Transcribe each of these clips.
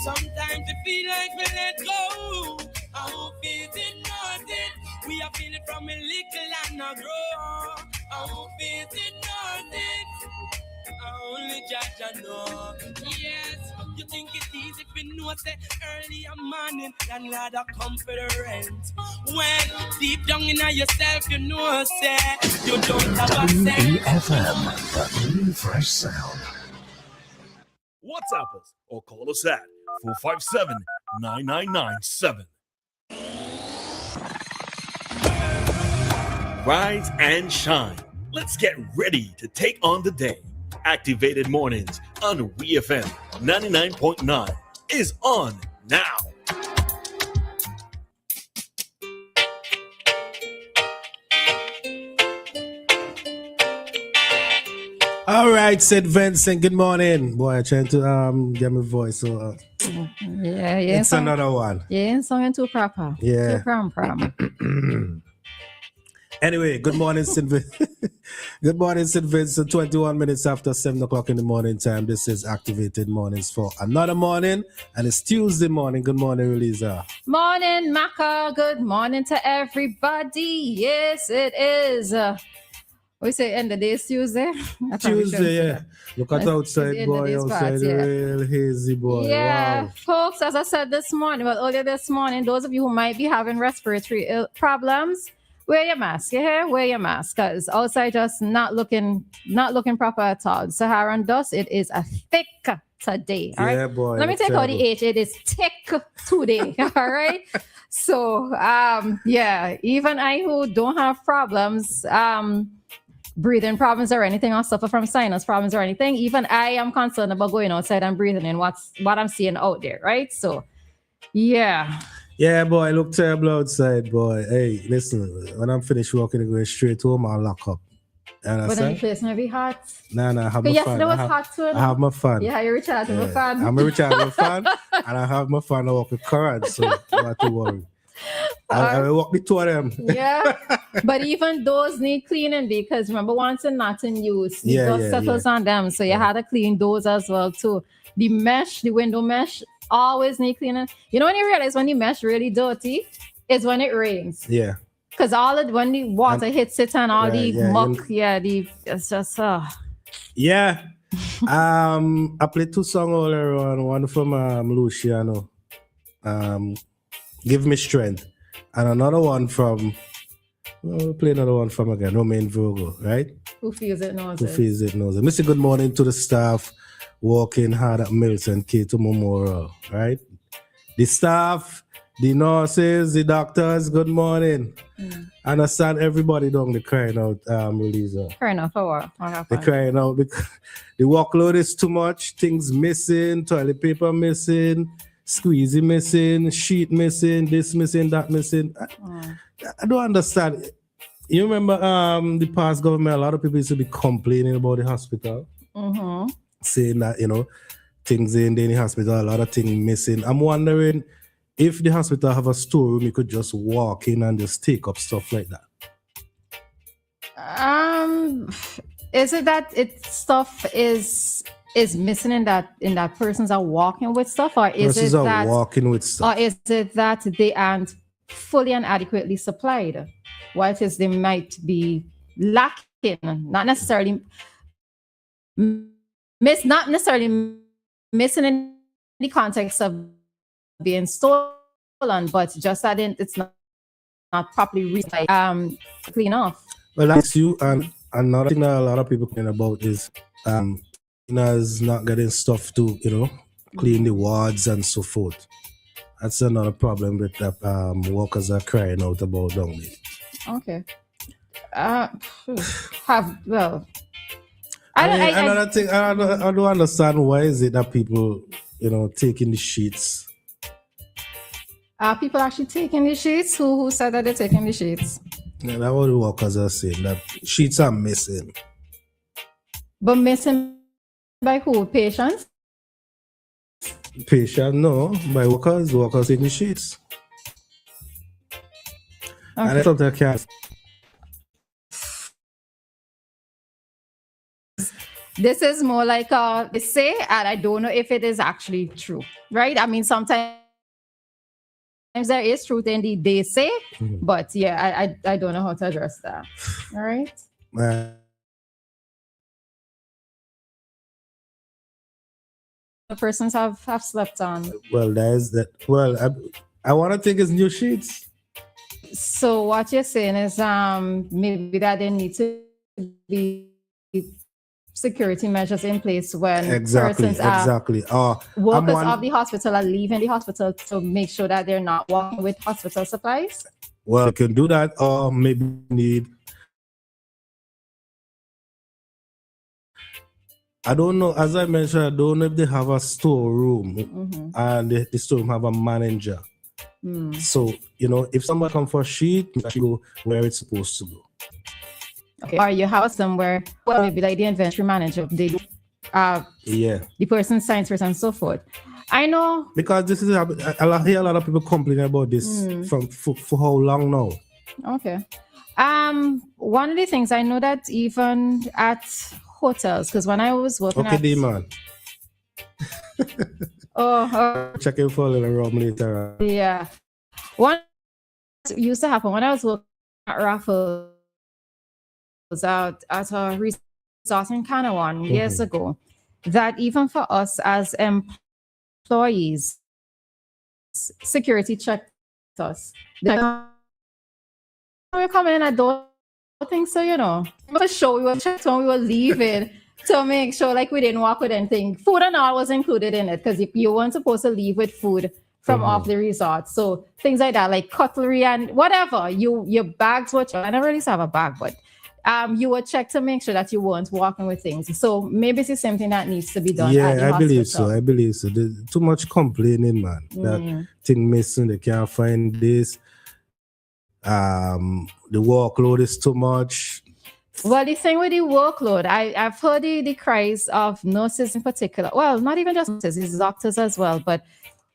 Sometimes it feel like we let go. I hope it's nothing. We are feeling from a little and a grow. I hope it's nothing. Only judge I know. Yes, you think it's easy if you know say early morning than ladder come for the rent. When deep down in yourself you know say you don't have a sense. WEFM, the new fresh sound. WhatsApp us or call us at 457-9997. Rise and shine. Let's get ready to take on the day. Activated Mornings on WEFM 99.9 is on now. All right, said Vincent. Good morning, boy. I'm trying to get my voice. So yeah, it's another one. Yeah, song too proper. Yeah, too prom. Anyway, good morning, St. Vincent. Good morning, St. Vincent. 21 minutes after 7 o'clock in the morning time. This is Activated Mornings for another morning, and it's Tuesday morning. Good morning, Roleza. Morning, Maka. Good morning to everybody. Yes, it is. We say end of the day is Tuesday. Tuesday, yeah. Look at outside, boy. Outside, real hazy, boy. Yeah, wow. Folks, as I said this morning, earlier this morning, those of you who might be having respiratory problems, wear your mask. You hear? Wear your mask, because outside just not looking proper at all. Saharan dust, it is a thick today. All right. Yeah, boy. Let me take out the H. It is thick today. All right. So, yeah, even I who don't have problems, breathing problems or anything, or suffer from sinus problems or anything, even I am concerned about going outside and breathing in what I'm seeing out there, right? So, yeah. Yeah, boy, look terrible outside, boy. Hey, listen, when I'm finished working, I'm going straight home, I'll lock up. But then the place may be hot. Nah, I have my fan. Yesterday was hot too. I have my fan. Yeah, you're recharging my fan. I'm recharging my fan, and I have my fan. I work with current, so don't have to worry. I will walk the two of them. Yeah, but even those need cleaning, because remember, once and not in use, the dust settles on them. So you had to clean those as well too. The mesh, the window mesh, always need cleaning. You know when you realize when the mesh really dirty is when it rains. Yeah. Because when the water hits it and all the muck, it's just Yeah. I played two songs earlier on. One from Luciano, Give Me Strength, and another one from we'll play another one from again, Romain Virgo, right? Who feels it knows it. Mr. Good morning to the staff working hard at Milton K2 Memorial, right? The staff, the nurses, the doctors, good morning. I understand everybody down there crying out, Roleza. Crying out for what? They're crying out because the workload is too much, things missing, toilet paper missing, squeezy missing, sheet missing, this missing, that missing. I don't understand. You remember the past government, a lot of people used to be complaining about the hospital, saying that, things in the hospital, a lot of things missing. I'm wondering if the hospital have a storeroom, you could just walk in and just take up stuff like that. Is it that stuff is missing in that persons are walking with stuff, or is it that walking with stuff, or is it that they aren't fully and adequately supplied? What is they might be lacking, not necessarily missing in the context of being stolen, but just that it's not properly clean off. Well, that's you. And another thing that a lot of people complain about is cleaners not getting stuff to clean the wards and so forth. That's another problem that workers are crying out about down there. Okay. Another thing, I don't understand why is it that people taking the sheets. Are people actually taking the sheets? Who said that they're taking the sheets? Yeah, that's what the workers are saying, that sheets are missing. But missing by who? Patients? Patients, no. By workers taking the sheets. Okay. And I thought I can't. this is more like they say, and I don't know if it is actually true, right? I mean, sometimes there is truth in the they say, but yeah, I don't know how to address that. All right. The persons have slept on. Well, there's that. Well, I want to think it's new sheets. So what you're saying is maybe that there need to be security measures in place when persons are workers of the hospital are leaving the hospital to make sure that they're not walking with hospital supplies. Well, you can do that, or maybe need. I don't know. As I mentioned, I don't know if they have a storeroom and the storeroom have a manager. So, if someone come for a sheet, you go where it's supposed to go. Okay. Or you have somewhere, well, maybe like the inventory manager, they do, the person signs first and so forth. I know. Because this is, I hear a lot of people complaining about this for how long now? Okay. One of the things I know that even at hotels, because when I was working man. Checking for a little rum later. Yeah. One used to happen when I was working at Raffles out at a resort in Canawan years ago, that even for us as employees, security checked us. We come in, I don't think so, For sure, we were checked when we were leaving to make sure like we didn't walk with anything. Food and all was included in it because you weren't supposed to leave with food from off the resort. So things like that, like cutlery and whatever, your bags were checked. I never really have a bag, but you were checked to make sure that you weren't walking with things. So maybe it's the same thing that needs to be done. Yeah, I believe so. There's too much complaining, man. That thing missing, they can't find this. The workload is too much. Well, the thing with the workload, I've heard the cries of nurses in particular. Well, not even just nurses, it's doctors as well. But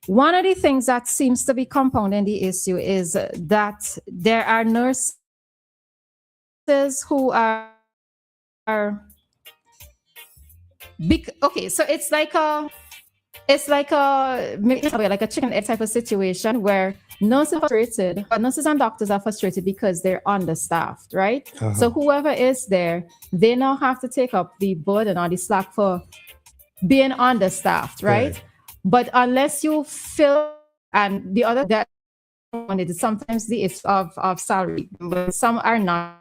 one of the things that seems to be compounding the issue is that there are nurses who are big. Okay, so it's like a chicken egg type of situation where nurses are frustrated, but nurses and doctors are frustrated because they're understaffed, right? So whoever is there, they now have to take up the burden or the slack for being understaffed, right? But unless you fill, and the other that it is sometimes the issue of salary, but some are not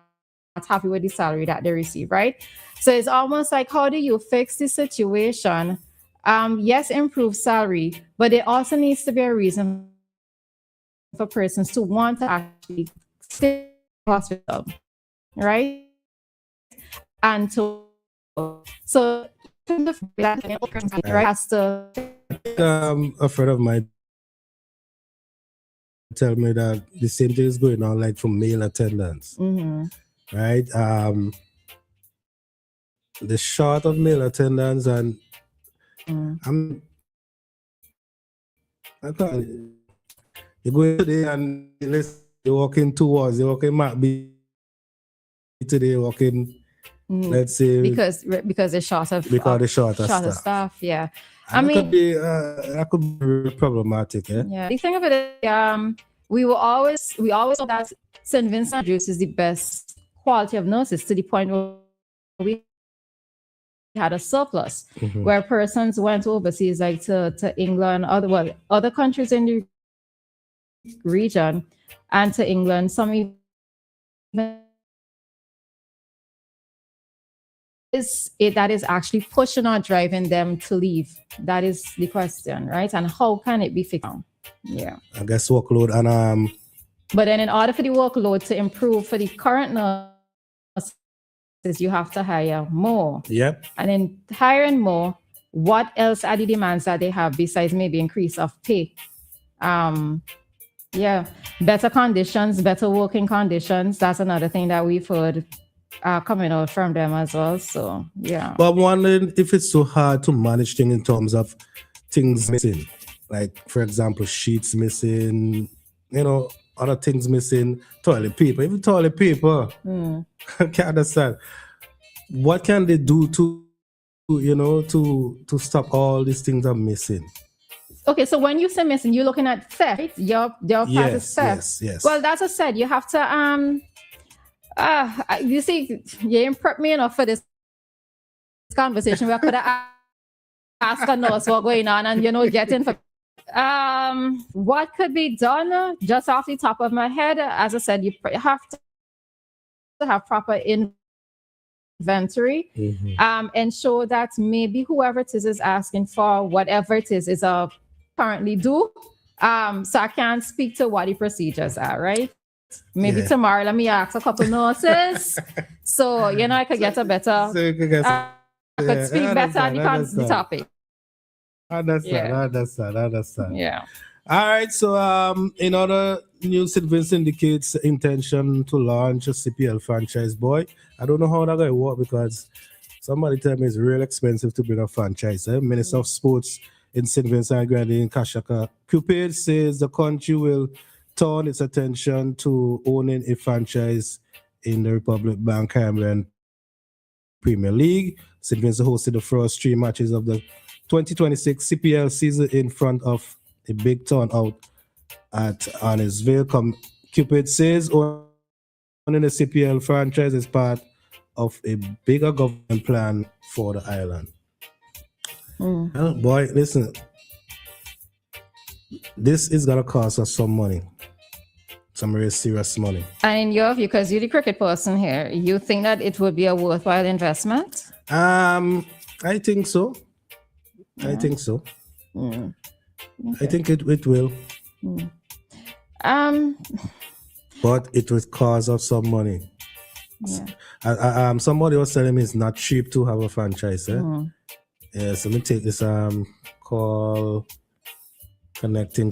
happy with the salary that they receive, right? So it's almost like, how do you fix the situation? Yes, improve salary, but it also needs to be a reason for persons to want to actually stay in the hospital, right? And so right has to. A friend of mine tell me that the same thing is going on like for male attendants, right? The short of male attendants and I can't. You go today and you walk in 2 hours, you walk in Mac B today, walk in, let's say because they're short of staff. Yeah, I mean that could be problematic. Yeah, the thing of it is, we always know that St. Vincent produces the best quality of nurses to the point where we had a surplus where persons went overseas, like to England, other countries in the region, and to England. Some even that is actually pushing or driving them to leave. That is the question, right? And how can it be fixed? Yeah, I guess workload and But then, in order for the workload to improve for the current nurses, you have to hire more. Yep. And in hiring more, what else are the demands that they have besides maybe increase of pay? Better conditions, better working conditions. That's another thing that we've heard coming out from them as well. So yeah. But I'm wondering if it's so hard to manage things in terms of things missing, like for example, sheets missing, other things missing, toilet paper, even toilet paper. I can't understand. What can they do to to stop all these things I'm missing. Okay, so when you say missing, you're looking at theft, right? Your part is theft. Yes. Well, that's I said. You have to you see, you ain't prep me enough for this conversation. We could have asked a nurse what's going on and get in for what could be done just off the top of my head. As I said, you have to have proper inventory, ensure that maybe whoever it is asking for whatever it is currently due. So I can't speak to what the procedures are, right? Maybe tomorrow let me ask a couple nurses so I could get a better could speak better on the topic. Understand. Yeah. All right. So in other news, St. Vincent indicates intention to launch a CPL franchise. Boy, I don't know how that's going to work because somebody tell me it's real expensive to build a franchise. Minister of Sports in St. Vincent and Grenadine in Kashaka Cupid says the country will turn its attention to owning a franchise in the Republic Bank Cameron Premier League. St. Vincent hosted the first 3 matches of the 2026 CPL season in front of a big turnout at Arnesville. Cupid says owning a CPL franchise is part of a bigger government plan for the island. Boy, listen, this is gonna cost us some money, some really serious money. And in your view, because you're the cricket person here, you think that it would be a worthwhile investment? I think so. I think so. Okay. I think it will. But it will cost us some money. Somebody was telling me it's not cheap to have a franchise. Yes, let me take this call. Connecting.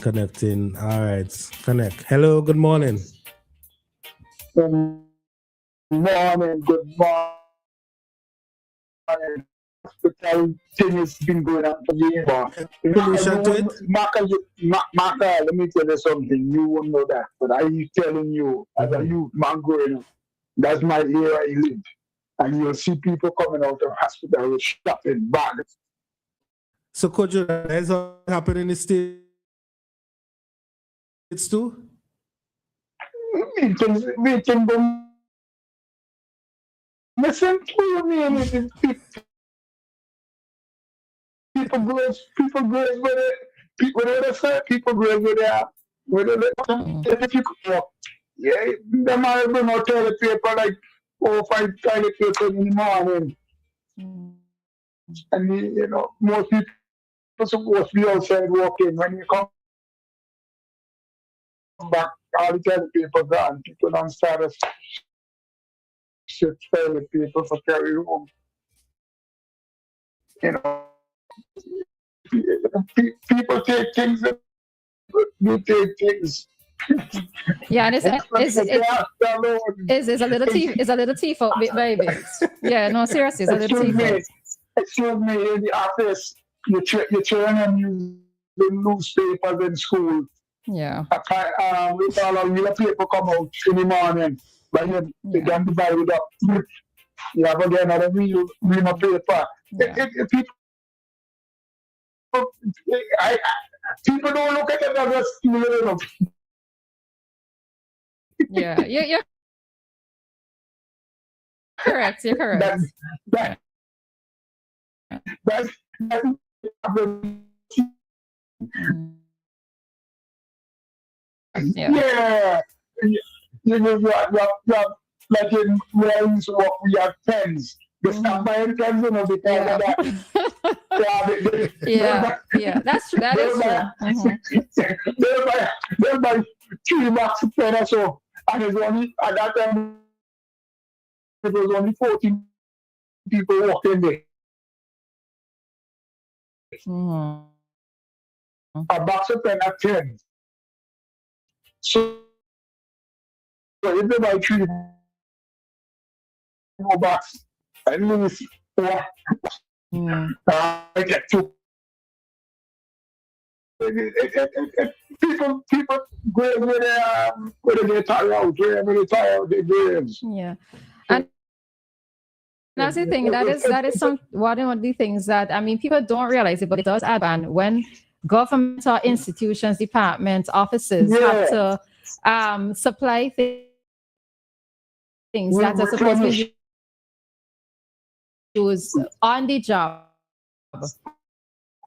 All right, connect. Hello, good morning. Good morning. The thing has been going on for years. Maka, let me tell you something. You won't know that, but I am telling you, as a youth man growing up, that's my area I live. And you'll see people coming out of hospital with shopping bags. So, could you realize what happened in the States too? Listen to me, people graves with it. People graves with it. If you could walk, they might bring out toilet paper like 4 or 5 toilet paper in the morning. And most people are supposed to be outside walking. When you come back, all the toilet paper gone. People don't start to ship toilet paper for carry home. People take things. You take things. Yeah, and it's a little tea for babies. Yeah, no, seriously, it's a little tea for. Excuse me, in the office, your children use the newspapers in school. Yeah. With all of the paper come out in the morning, but they can divide it up. You have again another real paper. People don't look at it as stealing. Yeah, you're correct. You're correct. That's yeah. Like in where we used to work, we have pens. They stop buying pens, because of that. Yeah, that's true. That is true. They're buy 3 bucks a pen or so. And it's only, at that time, it was only 14 people walking there. A box of pen at 10. So if they buy 3 more bucks, at least 4, I get 2. People go where they tire out, wherever they tire out their graves. Yeah. And That's the thing. That is one of the things that, I mean, people don't realize it, but it does add on when government or institutions, departments, offices have to supply things that are supposed to be used on the job.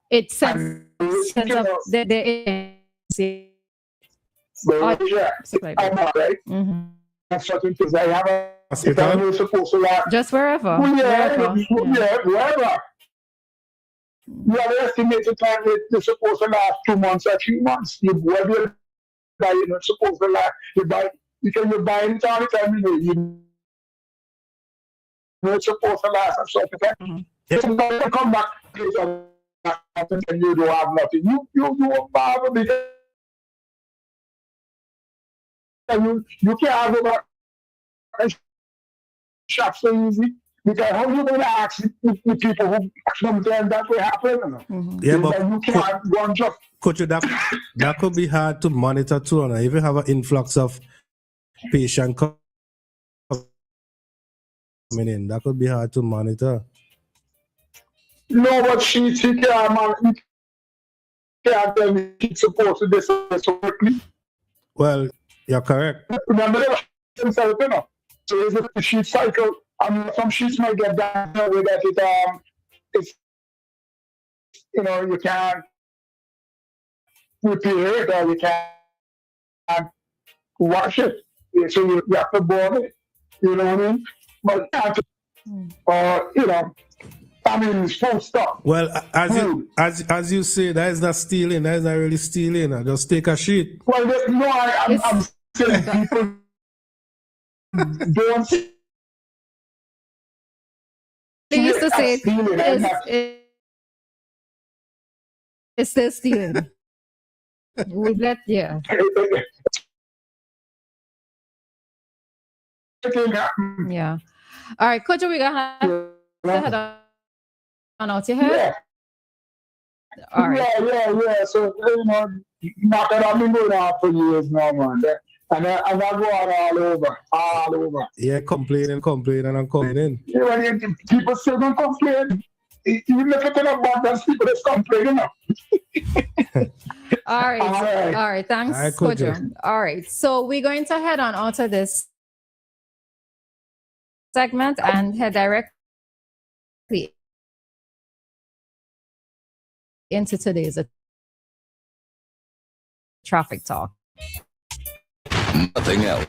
It sends up the right? And certain things I have a supposed to last. Just wherever. Wherever. You have an estimated time it's supposed to last 2 months or 3 months. You buy it, it's supposed to last. You buy it all the time, you know it's supposed to last a certain time. If somebody come back and you don't have nothing, you won't bother because you can't have about a shop so easy. Because how you going to ask the people who sometimes that will happen? Yeah, but you can't go and just. Coach, that could be hard to monitor too. And if you have an influx of patients coming in, that could be hard to monitor. No, but she can't tell me she's supposed to do this quickly. Well, you're correct. Remember that? So is it the sheet cycle? Some sheets might get down the way that it's, you can't repair it or you can't wash it. So you have to boil it. You know what I mean? But, it's full stuff. Well, as you say, that is not stealing. That is not really stealing. I just take a sheet. Well, no, I'm saying people don't. They used to say it's still stealing. Yeah. Yeah. All right, Coach, we got to head on out your head. Yeah. All right. Yeah. So, Maka, I've been going on for years now, man. And I go on all over. Yeah, complaining, and complaining. Yeah, people still don't complain. Even if it's not bad, there's people that's complaining. All right. Thanks, All right, Coach. All right. So we're going to head on out of this segment and head directly into today's traffic talk. Nothing else.